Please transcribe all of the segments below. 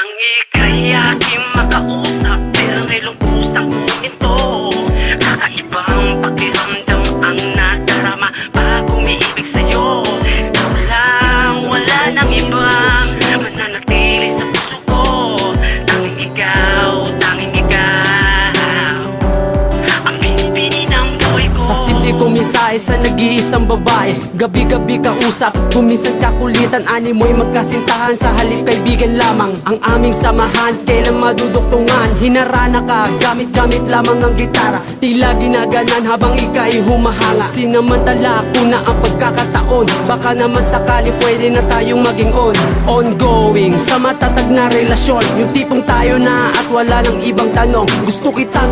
Tangi kaya aking makausap, pero ngayon kusang huminto. Kakaibang pakiramdam ang nadarama pag umiibig sa'yo. Ikaw lang, wala nang ibang mananatili sa puso ko. Tanging ikaw, tanging ikaw ang pinipili ng buhay ko. Sa simple kumisahe sa nag-iisang babae, gabi-gabi kausap, kuminsan kakulitan, ani mo'y magkasintahan. Sa halip kaibigan lamang ang aming samahan, kailan maduduktungan. Hinarana ka, gamit-gamit lamang ang gitara, tila ginaganan habang ika'y humahanga. Sinamantala ko na ang pagkakataon, baka naman sakali pwede na tayong maging ongoing sa matatag na relasyon. Yung tipong tayo na at wala nang ibang tanong. Gusto kita,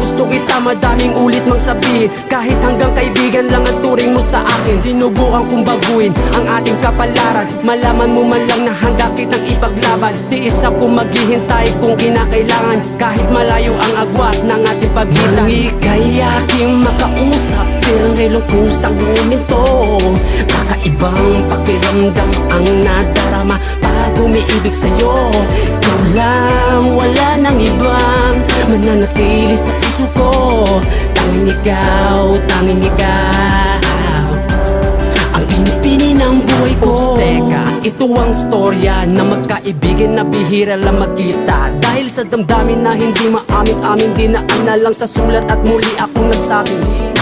madaming ulit mang sabihin, kahit hanggang kaibigan lang ang turing mo sa akin. Sinubukan kong baguhin ang ating kapalaran, malaman mo man lang na handa kitang ipaglaban. Tiis ako maghihintay kung kinakailangan, kahit malayo ang agwat ng ating pagitan. Kaya aking makausap, pero ngayon kusang huminto. Kakaibang pakiramdam ang nadarama pag umiibig sa'yo. Ikaw lang, wala nang ibang mananatili sa puso ko. Tanging ikaw, tanging ikaw ang pinipili ng buhay ko. Teka, ito ang storya na magkaibigan na bihira lang magkita. Dahil sa damdamin na hindi maaming-aming, dinaan na lang sa sulat at muli akong nagsabi,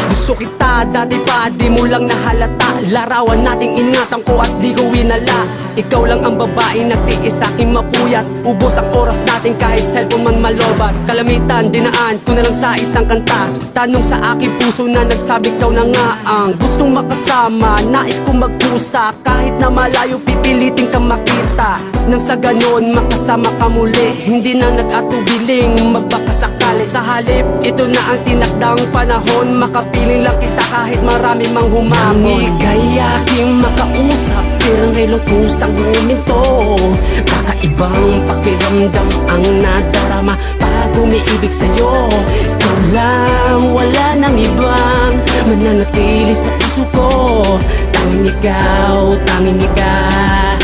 gusto kita dati pa, di mo lang nahalata. Larawan nating ingatan ko at di ko winala. Ikaw lang ang babae nagtiis aking mapuyat, ubos ang oras natin kahit cellphone man malobat. Kalamitan, dinaan ko na lang sa isang kanta, tanong sa aking puso na nagsabi ikaw na nga ang gustong makasama. Nais kong magpusa, kahit na malayo pipilitin kang makita. Nang sa ganon makasama ka muli, hindi na nag-atubiling magbakasakali. Sa halip, ito na ang tinakdang panahon, makapiling lang kita kahit marami mang humamon. Kaya aking makausap, pero ngayon kusang huminto. Kakaibang pakiramdam ang nadarama pag umiibig sa'yo. Ikaw lang, wala nang ibang mananatili sa puso ko. Tanging ikaw, tanging ikaw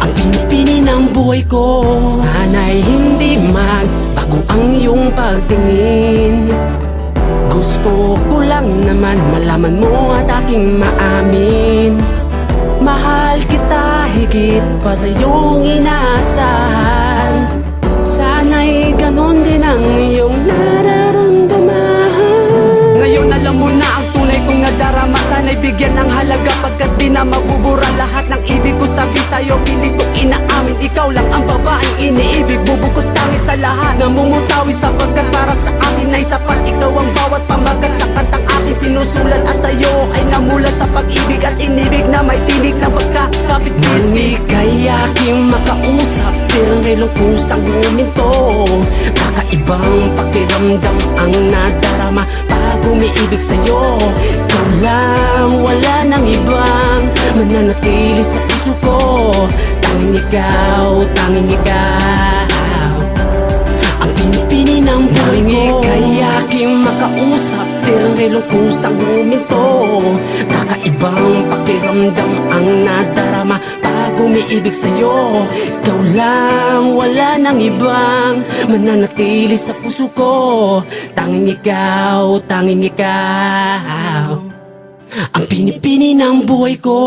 ang pinipili ng buhay ko. Sana'y hindi magbago ang iyong pagtingin. Gusto ko lang naman malaman mo at aking maamin, mahal kita higit pa sa iyong inaasahan. Sana'y ganon din ang iyong nararamdaman. Ngayon alam mo na ang tunay kong nadarama. Sana'y bigyan ng halaga pagkat di na mabubura lahat ng ibig ko sabi sa'yo. Pilit kong inaamin, ikaw lang ang babaeng iniibig. Bubukod tangi sa lahat, namumutawi sapagkat para sa akin ay sapat. Ikaw ang bawat pamagat sa kantang aking sinusulat, at sa'yo ay namulat sa pag-ibig at inibig na may tinig na pagkakapit-bisig. Kaya aking makausap, pero ngayon kusang huminto. Kakaibang pakiramdam ang nadarama pag umiibig sa'yo. Ikaw lang, wala nang ibang mananatili sa puso ko. Tanging ikaw, tanging ikaw ang pinipili ng buhay ko. Kaya aking makausap, pero ngayon kusang huminto. Kakaibang pakiramdam ang nadarama pag umiibig sa'yo. Ikaw lang, wala nang ibang mananatili sa puso ko. Tanging ikaw, tanging ikaw ang pinipili ng buhay ko.